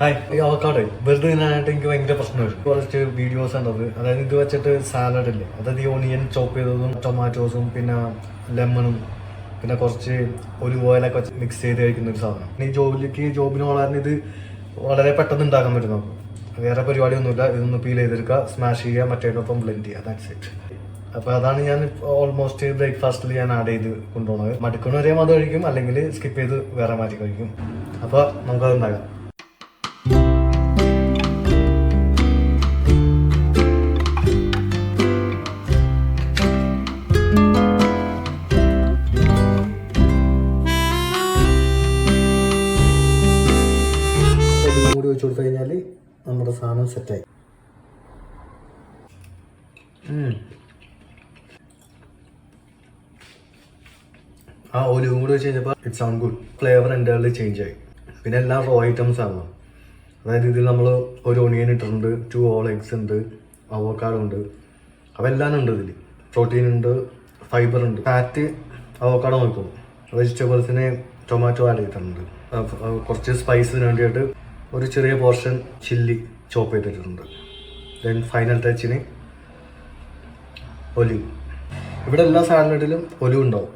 Hi, ഈ avocado വെറുതെ തിന്നാനായിട്ട് എനിക്ക് ഭയങ്കര പ്രശ്നമായിരുന്നു. കുറച്ച് വീഡിയോസ് ഉണ്ടത്, അതായത് ഇത് വെച്ചിട്ട് സാലഡ് ഇല്ലേ, അതായത് ഈ ഓണിയൻ ചോപ്പ് ചെയ്തതും ടൊമാറ്റോസും പിന്നെ ലെമണും പിന്നെ കുറച്ച് ഒരു ഓയിലൊക്കെ വെച്ച് മിക്സ് ചെയ്ത് കഴിക്കുന്ന ഒരു സാധനം. ഈ ജോബിന് വളരാൻ ഇത് വളരെ പെട്ടെന്ന് ഉണ്ടാക്കാൻ പറ്റും. നമുക്ക് വേറെ പരിപാടിയൊന്നുമില്ല. ഇതൊന്ന് പീൽ ചെയ്തെടുക്കുക, സ്മാഷ് ചെയ്യുക, മറ്റേടൊപ്പം ബ്ലെൻഡ് ചെയ്യുക, ദാറ്റ്സ് ഇറ്റ്. അപ്പോൾ അതാണ് ഞാൻ ഓൾമോസ്റ്റ് ബ്രേക്ക്ഫാസ്റ്റിൽ ഞാൻ ആഡ് ചെയ്ത് കൊണ്ടുപോകുന്നത്. മടുക്കുന്ന വരെയും അത് കഴിക്കും, അല്ലെങ്കിൽ സ്കിപ്പ് ചെയ്ത് വേറെ മാറ്റി കഴിക്കും. അപ്പോൾ നമുക്കത് ഉണ്ടാകാം. കൂടി വെച്ച് കൊടുത്തു കഴിഞ്ഞാൽ നമ്മുടെ സാധനം സെറ്റായി. ആ ഒലിവും കൂടി വെച്ച് കഴിഞ്ഞപ്പോൾ ഇറ്റ് സൗണ്ട് ഗുഡ്. ഫ്ലേവർ എൻ്റെ ചേഞ്ച് ആയി. പിന്നെ എല്ലാം റോ ഐറ്റംസ് ആണല്ലോ. അതായത് ഇതിൽ നമ്മൾ ഒരു ഒണിയൻ ഇട്ടിട്ടുണ്ട്, 2 ഹോൾ എഗ്സ് ഉണ്ട്, അവോക്കാഡോ ഉണ്ട്, അപ്പോൾ എല്ലാം ഉണ്ട്. ഇതിൽ പ്രോട്ടീൻ ഉണ്ട്, ഫൈബർ ഉണ്ട്. ഫാറ്റ് അവോക്കാഡോ നോക്കും. വെജിറ്റബിൾസിന് ടൊമാറ്റോ ആഡ് ചെയ്തിട്ടുണ്ട്. കുറച്ച് സ്പൈസിന് വേണ്ടിയിട്ട് ഒരു ചെറിയ പോർഷൻ ചില്ലി ചോപ്പ് ചെയ്തിട്ടുണ്ട്. ദെൻ ഫൈനൽ ടച്ചിന് ഒലിവ്. ഇവിടെ എല്ലാ സാലഡിലും ഒലിവ് ഉണ്ടാവും.